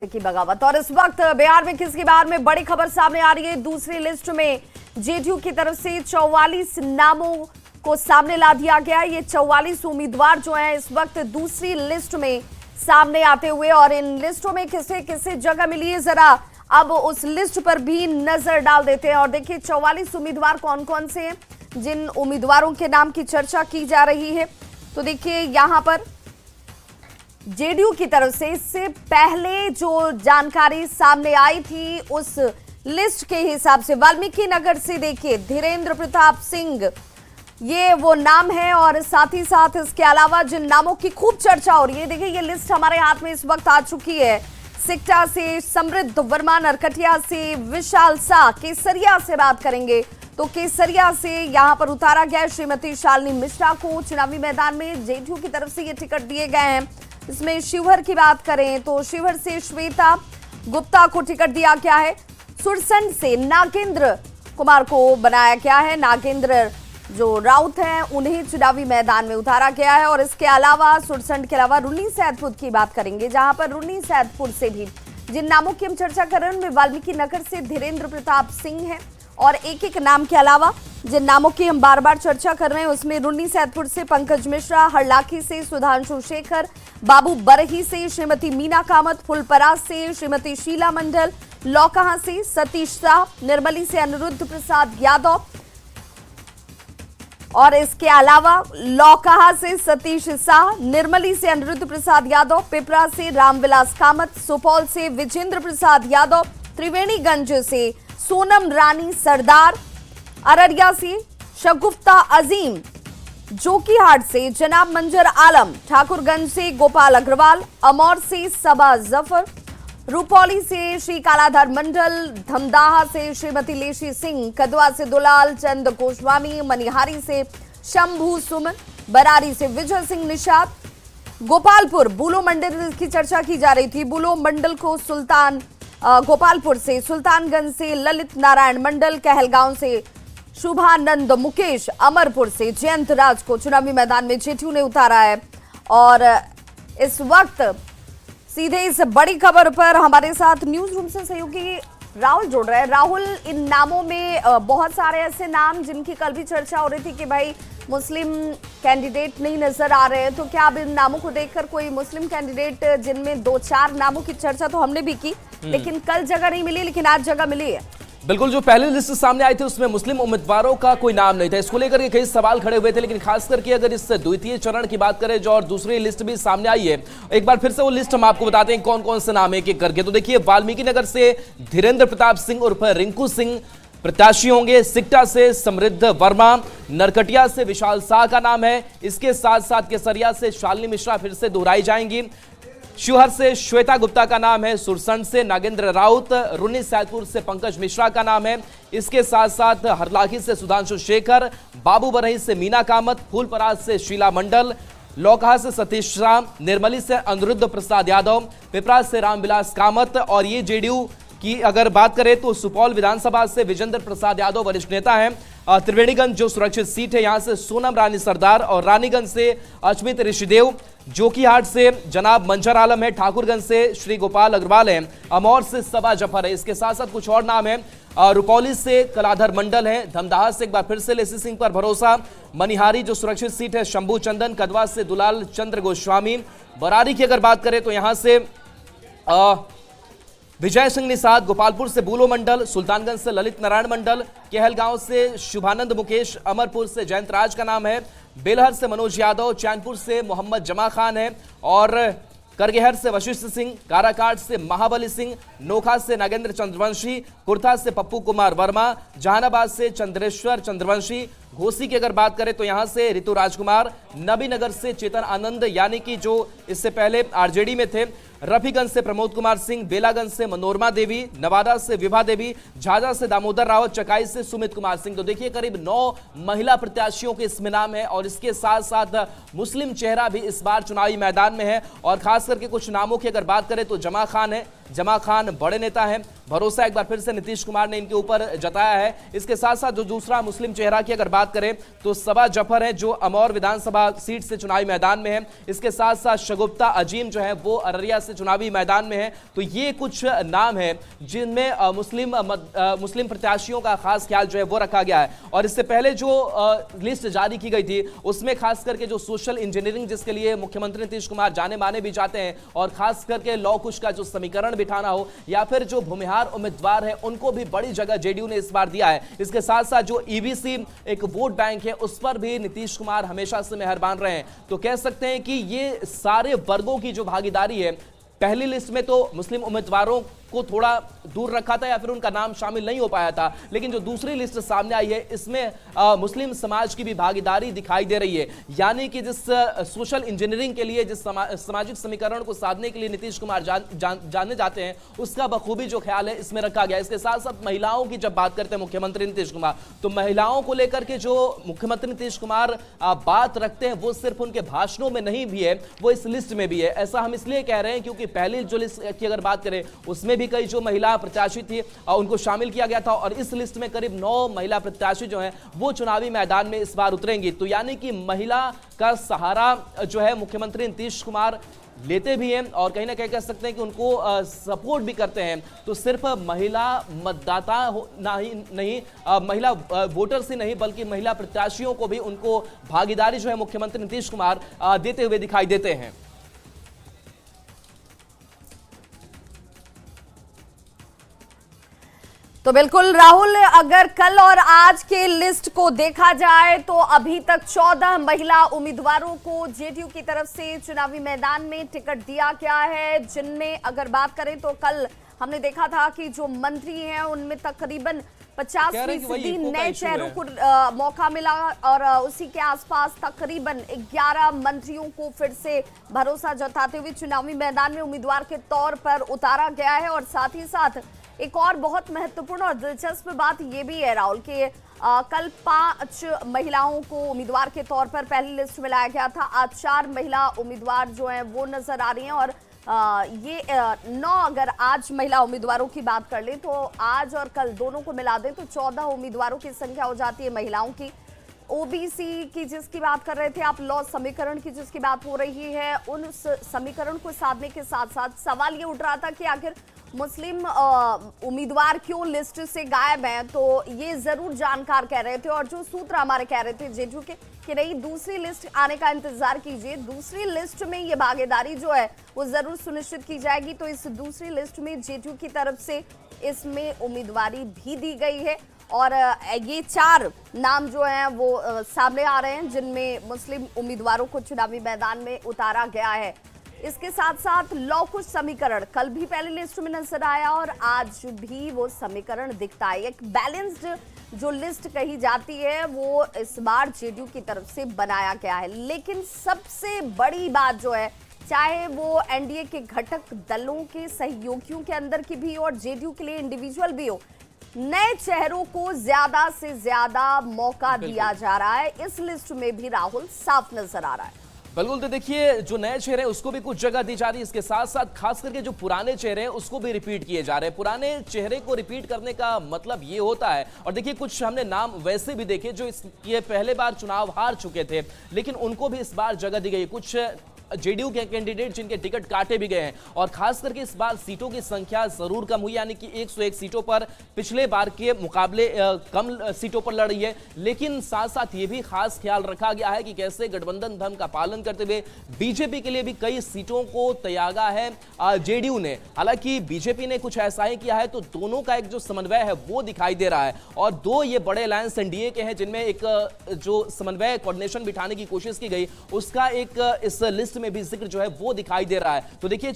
की बगावत। और इस वक्त बिहार में किसकी बिहार में बड़ी खबर सामने आ रही है। दूसरी लिस्ट में जेडीयू की तरफ से 44 नामों को सामने ला दिया गया। ये 44 उम्मीदवार जो हैं इस वक्त दूसरी लिस्ट में सामने आते हुए, और इन लिस्टों में किसे किसे जगह मिली है, जरा अब उस लिस्ट पर भी नजर डाल देते हैं। और देखिए 44 उम्मीदवार कौन कौन से हैं, जिन उम्मीदवारों के नाम की चर्चा की जा रही है। तो देखिए यहां पर जेडीयू की तरफ से इससे पहले जो जानकारी सामने आई थी उस लिस्ट के हिसाब से वाल्मीकि नगर से देखिए धीरेन्द्र प्रताप सिंह, ये वो नाम है। और साथ ही साथ इसके अलावा जिन नामों की खूब चर्चा हो रही है, देखिए ये लिस्ट हमारे हाथ में इस वक्त आ चुकी है। सिकटा से समृद्ध वर्मा, नरकटिया से विशाल शाह, केसरिया से बात करेंगे तो केसरिया से यहां पर उतारा गया है श्रीमती शालिनी मिश्रा को। चुनावी मैदान में जेडीयू की तरफ से ये टिकट दिए गए हैं। इसमें शिवहर की बात करें तो शिवहर से श्वेता गुप्ता को टिकट दिया गया है। सुरसंड से नागेंद्र कुमार को बनाया गया है। नागेंद्र जो राउत हैं उन्हें चुनावी मैदान में उतारा गया है। और इसके अलावा सुरसंड के अलावा रुन्नी सैदपुर की बात करेंगे, जहां पर रुन्नी सैदपुर से भी जिन नामों की हम चर्चा कर रहे हैं उनमें वाल्मीकि नगर से धीरेन्द्र प्रताप सिंह है। और एक एक नाम के अलावा जिन नामों की हम बार बार चर्चा कर रहे हैं उसमें रुन्नी सैदपुर से पंकज मिश्रा, हरलाखी से सुधांशु शेखर, बाबू बरही से श्रीमती मीना कामत, फुलपरास से श्रीमती शीला मंडल, लौकहा से सतीश शाह, निर्मली से अनिरुद्ध प्रसाद यादव। और इसके अलावा लौकहा से सतीश शाह, निर्मली से अनिरुद्ध प्रसाद यादव, पिपरा से रामविलास कामत, सुपौल से विजेंद्र प्रसाद यादव, त्रिवेणीगंज से सोनम रानी सरदार, अररिया से शगुफ्ता अजीम, जोकीहाट से जनाब मंजर आलम, ठाकुरगंज से गोपाल अग्रवाल, अमौर से सबा जफर, रूपौली से श्री कालाधर मंडल, धमदाहा से श्रीमती लेशी सिंह, कदवा से दुलाल चंद गोस्वामी, मनिहारी से शंभू सुमन, बरारी से विजय सिंह निषाद, गोपालपुर बुलो मंडल की चर्चा की जा रही थी। बुलो मंडल को गोपालपुर से सुल्तानगंज से ललित नारायण मंडल, कहलगांव से शुभानंद मुकेश, अमरपुर से जयंत राज को चुनावी मैदान में जेडीयू ने उतारा है। और इस वक्त सीधे इस बड़ी खबर पर हमारे साथ न्यूज रूम से सहयोगी राहुल जुड़ रहे हैं। राहुल, इन नामों में बहुत सारे ऐसे नाम जिनकी कल भी चर्चा हो रही थी कि भाई मुस्लिम कैंडिडेट नहीं नजर आ रहे हैं, तो क्या अब इन नामों को देखकर कोई मुस्लिम कैंडिडेट, जिनमें 2-4 नामों की चर्चा तो हमने भी की, लेकिन कल जगह नहीं मिली, लेकिन आज जगह मिली है। बिल्कुल, जो पहली लिस्ट सामने आई थी उसमें मुस्लिम उम्मीदवारों का कोई नाम नहीं था। इसको लेकर के कई सवाल खड़े हुए थे, लेकिन खास करके अगर इस द्वितीय चरण की बात करें जो और दूसरी लिस्ट भी सामने आई है, एक बार फिर से वो लिस्ट हम आपको बताते हैं कौन कौन से नाम है एक एक करके। तो देखिए वाल्मीकि नगर से धीरेन्द्र प्रताप सिंह उर्फ रिंकू सिंह प्रत्याशी होंगे। सिकटा से समृद्ध वर्मा, नरकटिया से विशाल शाह का नाम है। इसके साथ साथ केसरिया से शालिनी मिश्रा फिर से दोहराई जाएंगी। शिवहर से श्वेता गुप्ता का नाम है। सुरसंड से नागेंद्र राउत, रुन्नी सैदपुर से पंकज मिश्रा का नाम है। इसके साथ साथ हरलाखी से सुधांशु शेखर, बाबू बरही से मीना कामत, फूलपरास से शीला मंडल, लौकहा से सतीश शाह, निर्मली से अनिरुद्ध प्रसाद यादव, पिपरा से रामविलास कामत। और ये जेडीयू की अगर बात करें तो सुपौल विधानसभा से विजेंद्र प्रसाद यादव वरिष्ठ नेता हैं। त्रिवेणीगंज जो सुरक्षित सीट है यहां से सोनम रानी सरदार, और रानीगंज से अचमित ऋषिदेव, जोकीहाट से जनाब मंजर आलम है, ठाकुरगंज से श्री गोपाल अग्रवाल है, अमौर से सबा जफर है। इसके साथ साथ कुछ और नाम है। रूपौली से कलाधर मंडल है, धमदाहा से एक बार फिर से लेसी सिंह पर भरोसा, मनिहारी जो सुरक्षित सीट है शंभू चंदन, कदवा से दुलाल चंद्र गोस्वामी, बरारी की अगर बात करें तो यहां से विजय सिंह निषाद, गोपालपुर से बुलो मंडल, सुल्तानगंज से ललित नारायण मंडल, कहलगांव से शुभानंद मुकेश, अमरपुर से जयंत राज का नाम है, बेलहर से मनोज यादव, चैनपुर से मोहम्मद जमा खान है, और करगेहर से वशिष्ठ सिंह, काराकाट से महाबली सिंह, नोखा से नागेंद्र चंद्रवंशी, कुर्था से पप्पू कुमार वर्मा, जहानाबाद से चंद्रेश्वर चंद्रवंशी, घोसी की अगर बात करें तो यहां से ऋतु राजकुमार, नबीनगर से चेतन आनंद यानी कि जो इससे पहले आरजेडी में थे, रफीगंज से प्रमोद कुमार सिंह, बेलागंज से मनोरमा देवी, नवादा से विभा देवी, झाझा से दामोदर रावत, चकाई से सुमित कुमार सिंह। तो देखिए करीब 9 महिला प्रत्याशियों के इसमें नाम है। और इसके साथ साथ मुस्लिम चेहरा भी इस बार चुनावी मैदान में है। और खास करके कुछ नामों की अगर बात करें तो जमा खान है, जमा खान बड़े नेता हैं, भरोसा एक बार फिर से नीतीश कुमार ने इनके ऊपर जताया है। इसके साथ साथ जो दूसरा मुस्लिम चेहरा की अगर बात करें तो सबा जफर है, जो अमौर विधानसभा सीट से चुनावी मैदान में है। इसके साथ साथ शगुफ्ता अजीम जो है वो अररिया से चुनावी मैदान में है। तो ये कुछ नाम है जिनमें मुस्लिम प्रत्याशियों का खास ख्याल जो है वो रखा गया है। और इससे पहले जो लिस्ट जारी की गई थी उसमें खास करके जो सोशल इंजीनियरिंग जिसके लिए मुख्यमंत्री नीतीश कुमार जाने माने भी जाते हैं, और खास करके लौ कुश का जो समीकरण बिठाना हो या फिर जो भूमिहार उम्मीदवार है उनको भी बड़ी जगह जेडीयू ने इस बार दिया है। इसके साथ साथ जो ईबीसी एक वोट बैंक है उस पर भी नीतीश कुमार हमेशा से मेहरबान रहे हैं। तो कह सकते हैं कि ये सारे वर्गों की जो भागीदारी है, पहली लिस्ट में तो मुस्लिम उम्मीदवारों को थोड़ा दूर रखा था या फिर उनका नाम शामिल नहीं हो पाया था, लेकिन जो दूसरी लिस्ट सामने आई है इसमें मुस्लिम समाज की भी भागीदारी दिखाई दे रही है। यानी कि जिस सोशल इंजीनियरिंग के लिए, जिस सामाजिक समीकरण को साधने के लिए नीतीश कुमार जानने जाते हैं, उसका बखूबी जो ख्याल है इसमें रखा गया। इसके साथ साथ महिलाओं की जब बात करते हैं मुख्यमंत्री नीतीश कुमार, तो महिलाओं को लेकर के जो मुख्यमंत्री नीतीश कुमार बात रखते हैं वो सिर्फ उनके भाषणों में नहीं भी है, वो इस लिस्ट में भी है। ऐसा हम इसलिए कह रहे हैं क्योंकि पहली जो लिस्ट की अगर बात करें उसमें भी कई जो महिला प्रत्याशी थी उनको शामिल किया गया था, और इस लिस्ट में करीब 9 महिला प्रत्याशी जो हैं वो चुनावी मैदान में इस बार उतरेंगी। तो यानी कि महिला का सहारा जो है मुख्यमंत्री नीतीश कुमार लेते भी हैं और कहीं ना कहीं कह सकते हैं कि उनको सपोर्ट भी करते हैं। तो सिर्फ महिला मतदाता नहीं महिला वोटर्स ही नहीं बल्कि महिला प्रत्याशियों को भी उनको भागीदारी जो है मुख्यमंत्री नीतीश कुमार देते हुए दिखाई देते हैं। तो बिल्कुल राहुल, अगर कल और आज के लिस्ट को देखा जाए तो अभी तक 14 महिला उम्मीदवारों को जेडीयू की तरफ से चुनावी मैदान में टिकट दिया गया है, जिनमें अगर बात करें तो कल हमने देखा था कि जो मंत्री हैं उनमें तकरीबन 50% नए चेहरों को मौका मिला, और उसी के आसपास तकरीबन 11 मंत्रियों को फिर से भरोसा जताते हुए चुनावी मैदान में उम्मीदवार के तौर पर उतारा गया है। और साथ ही साथ एक और बहुत महत्वपूर्ण और दिलचस्प बात यह भी है राहुल कि कल 5 महिलाओं को उम्मीदवार के तौर पर पहली लिस्ट में लाया गया था। आज 4 महिला उम्मीदवार जो हैं वो नजर आ रही हैं, और ये 9 अगर आज महिला उम्मीदवारों की बात कर ले तो आज और कल दोनों को मिला दें तो 14 उम्मीदवारों की संख्या हो जाती है महिलाओं की। ओबीसी की जिसकी बात कर रहे थे आप, लॉ समीकरण की जिसकी बात हो रही है, उन समीकरण को साधने के साथ साथ सवाल ये उठ रहा था कि आखिर मुस्लिम उम्मीदवार क्यों लिस्ट से गायब हैं। तो ये जरूर जानकार कह रहे थे, और जो सूत्र हमारे कह रहे थे जेडीयू के कि नहीं, दूसरी लिस्ट आने का इंतजार कीजिए, दूसरी लिस्ट में ये भागीदारी जो है वो जरूर सुनिश्चित की जाएगी। तो इस दूसरी लिस्ट में जेडीयू की तरफ से इसमें उम्मीदवारी भी दी गई है, और ये 4 नाम जो हैं वो सामने आ रहे हैं जिनमें मुस्लिम उम्मीदवारों को चुनावी मैदान में उतारा गया है। इसके साथ साथ लौ कुश समीकरण कल भी पहली लिस्ट में नजर आया और आज भी वो समीकरण दिखता है। एक बैलेंस्ड जो लिस्ट कही जाती है वो इस बार जेडीयू की तरफ से बनाया गया है। लेकिन सबसे बड़ी बात जो है, चाहे वो एनडीए के घटक दलों के सहयोगियों के अंदर की भी हो और जेडीयू के लिए इंडिविजुअल भी हो, नए चेहरों को ज्यादा से ज्यादा मौका दिया जा रहा है। इस लिस्ट में भी राहुल साफ नजर आ रहा है। बिल्कुल, तो देखिए जो नए चेहरे हैं उसको भी कुछ जगह दी जा रही है, इसके साथ साथ खास करके जो पुराने चेहरे हैं उसको भी रिपीट किए जा रहे हैं। पुराने चेहरे को रिपीट करने का मतलब ये होता है, और देखिए कुछ हमने नाम वैसे भी देखे जो ये पहले बार चुनाव हार चुके थे लेकिन उनको भी इस बार जगह दी गई। कुछ जेडीयू के कैंडिडेट जिनके टिकट काटे भी गए हैं, और खास करके इस बार सीटों की संख्या जरूर कम हुई, यानी कि 101 सीटों पर पिछले बार के मुकाबले कम सीटों पर लड़ रही है। लेकिन साथ साथ ये भी खास ख्याल रखा गया है कि कैसे गठबंधन धर्म का पालन करते हुए बीजेपी के लिए भी कई सीटों को त्यागा है जेडीयू ने। हालांकि बीजेपी ने कुछ ऐसा ही किया है, तो दोनों का एक जो समन्वय है वो दिखाई दे रहा है, और 2 ये बड़े अलायंस एनडीए के हैं जिनमें एक जो समन्वय कोऑर्डिनेशन बिठाने की कोशिश की गई उसका एक इस लिस्ट में भी जिक्र जो है वो दिखाई दे रहा है। तो देखिए